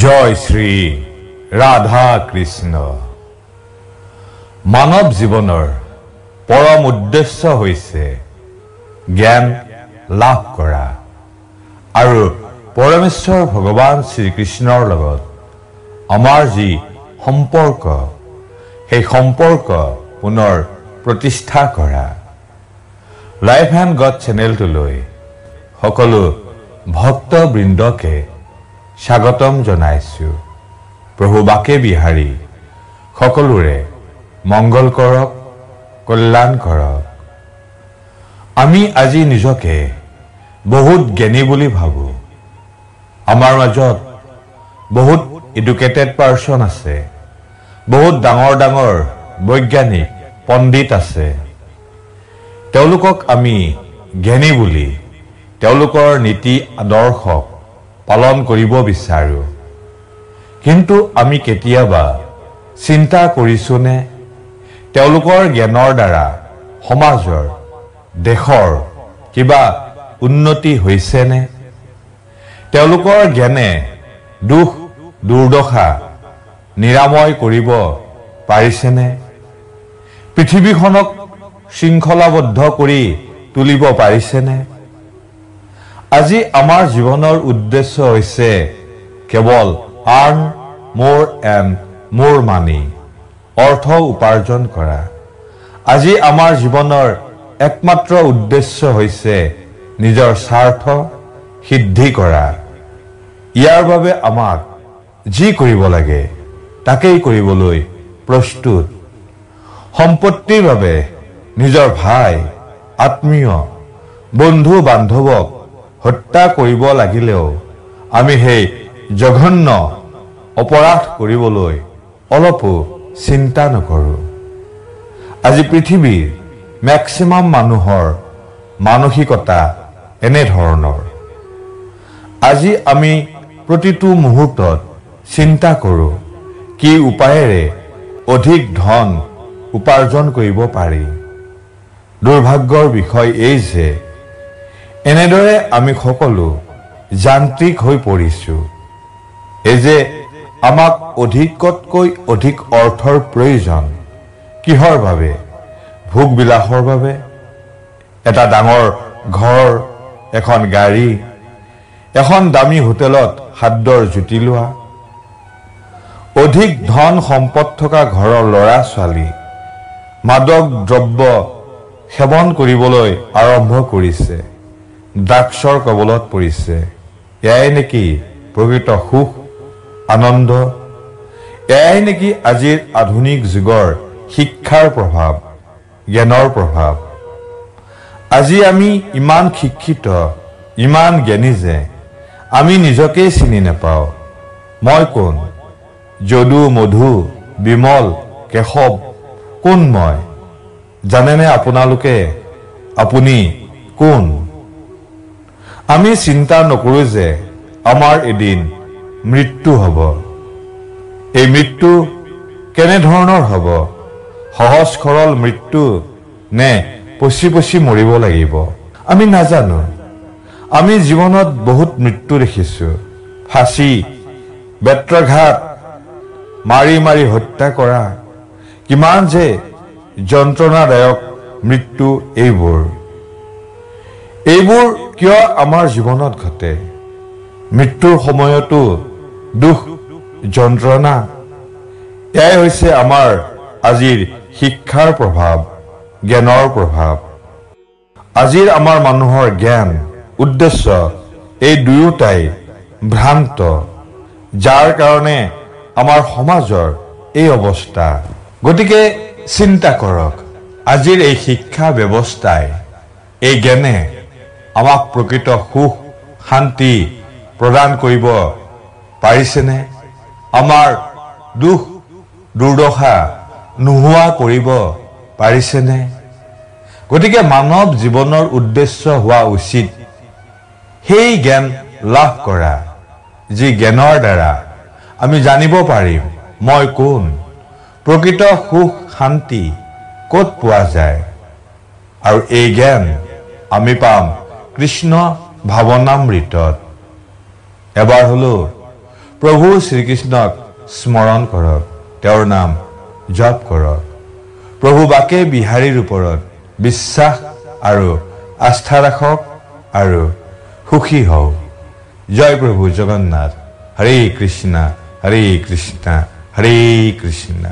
জয় শ্ৰী ৰাধা কৃষ্ণ। মানৱ জীৱনৰ পৰম উদ্দেশ্য হৈছে জ্ঞান লাভ কৰা আৰু পৰমেশ্বৰ ভগৱান শ্ৰীকৃষ্ণৰ লগত আমাৰ যি সম্পৰ্ক সেই সম্পৰ্ক পুনৰ প্ৰতিষ্ঠা কৰা। লাইফ এণ্ড গড চেনেলটোলৈ সকলো ভক্তবৃন্দকে স্বাগতম জনাইছো। প্ৰভু বাকে বিহাৰী সকলোৰে মংগল কৰক, কল্যাণ কৰক। আমি আজি নিজকে বহুত জ্ঞানী বুলি ভাবো। আমাৰ মাজত বহুত এডুকেটেড পাৰ্সন আছে, বহুত ডাঙৰ ডাঙৰ বৈজ্ঞানিক পণ্ডিত আছে। তেওঁলোকক আমি জ্ঞানী বুলি তেওঁলোকৰ নীতি আদৰ্শক পালন কৰিব বিচাৰো। কিন্তু আমি কেতিয়াবা চিন্তা কৰিছোনে তেওঁলোকৰ জ্ঞানৰ দ্বাৰা সমাজৰ দেশৰ কিবা উন্নতি হৈছেনে? তেওঁলোকৰ জ্ঞানে দুখ দুৰ্দশা নিৰাময় কৰিব পাৰিছেনে? পৃথিৱীখনক শৃংখলাবদ্ধ কৰি তুলিব পাৰিছেনে? আজি আমাৰ জীৱনৰ উদ্দেশ্য হৈছে কেৱল আৰ্ন মোৰ এণ্ড মোৰ মানি, অৰ্থ উপাৰ্জন কৰা। আজি আমাৰ জীৱনৰ একমাত্ৰ উদ্দেশ্য হৈছে নিজৰ স্বাৰ্থ সিদ্ধি কৰা। ইয়াৰ বাবে আমাক যি কৰিব লাগে তাকেই কৰিবলৈ প্ৰস্তুত। সম্পত্তিৰ বাবে নিজৰ ভাই আত্মীয় বন্ধু বান্ধৱক হত্যা কৰিব লাগিলেও আমি সেই জঘন্য অপৰাধ কৰিবলৈ অলপো চিন্তা নকৰোঁ। আজি পৃথিৱীৰ মেক্সিমাম মানুহৰ মানসিকতা এনেধৰণৰ। আজি আমি প্ৰতিটো মুহূৰ্তত চিন্তা কৰোঁ কি উপায়েৰে অধিক ধন উপাৰ্জন কৰিব পাৰি। দুৰ্ভাগ্যৰ বিষয় এই যে এনেদৰে আমি সকলো যান্ত্ৰিক হৈ পৰিছো। এই যে আমাক অধিকতকৈ অধিক অৰ্থৰ প্ৰয়োজন কিহৰ বাবে? ভোগ বিলাসৰ বাবে, এটা ডাঙৰ ঘৰ, এখন গাড়ী, এখন দামী হোটেলত খাদ্যৰ জুতি লোৱা। অধিক ধন সম্পদ থকা ঘৰৰ ল'ৰা ছোৱালী মাদক দ্ৰব্য সেৱন কৰিবলৈ আৰম্ভ কৰিছে, ড্ৰাগছৰ কবলত পৰিছে। এয়াই নেকি প্ৰকৃত সুখ আনন্দ? এয়াই নেকি আজিৰ আধুনিক যুগৰ শিক্ষাৰ প্ৰভাৱ, জ্ঞানৰ প্ৰভাৱ? আজি আমি ইমান শিক্ষিত, ইমান জ্ঞানী যে আমি নিজকেই চিনি নাপাওঁ। মই কোন? যদু, মধু, বিমল, কেশৱ, কোন মই? জানেনে আপোনালোকে আপুনি কোন? আমি চিন্তা নকৰো যে আমাৰ এদিন মৃত্যু হ'ব। এই মৃত্যু কেনেধৰণৰ হ'ব? সহজ সৰল মৃত্যু নে পচি পচি মৰিব লাগিব? আমি নাজানো। আমি জীৱনত বহুত মৃত্যু দেখিছো। ফাঁচি, বেত্ৰঘাত, মাৰি মাৰি হত্যা কৰা, কিমান যে যন্ত্ৰণাদায়ক মৃত্যু এইবোৰ কিয় আমাৰ জীৱনত ঘটে? মৃত্যুৰ সময়তো দুখ যন্ত্ৰণা। এয়াই হৈছে আমাৰ আজিৰ শিক্ষাৰ প্ৰভাৱ, জ্ঞানৰ প্ৰভাৱ। আজিৰ আমাৰ মানুহৰ জ্ঞান উদ্দেশ্য এই দুয়োটাই ভ্ৰান্ত, যাৰ কাৰণে আমাৰ সমাজৰ এই অৱস্থা। গতিকে চিন্তা কৰক, আজিৰ এই শিক্ষা ব্যৱস্থাই, এই জ্ঞানে আমাক প্ৰকৃত সুখ শান্তি প্ৰদান কৰিব পাৰিছেনে? আমাৰ দুখ দুৰ্দশা নোহোৱা কৰিব পাৰিছেনে? গতিকে মানৱ জীৱনৰ উদ্দেশ্য হোৱা উচিত সেই জ্ঞান লাভ কৰা, যি জ্ঞানৰ দ্বাৰা আমি জানিব পাৰিম মই কোন, প্ৰকৃত সুখ শান্তি ক'ত পোৱা যায়। আৰু এই জ্ঞান আমি পাম কৃষ্ণ ভাৱনামৃতত। এবাৰ হলো প্ৰভু শ্ৰীকৃষ্ণক স্মৰণ কৰক, তেওঁৰ নাম জপ কৰক। প্ৰভু বাকে বিহাৰীৰ ওপৰত বিশ্বাস আৰু আস্থা ৰাখক আৰু সুখী হওক। জয় প্ৰভু জগন্নাথ। হৰে কৃষ্ণ হৰে কৃষ্ণ হৰে কৃষ্ণ।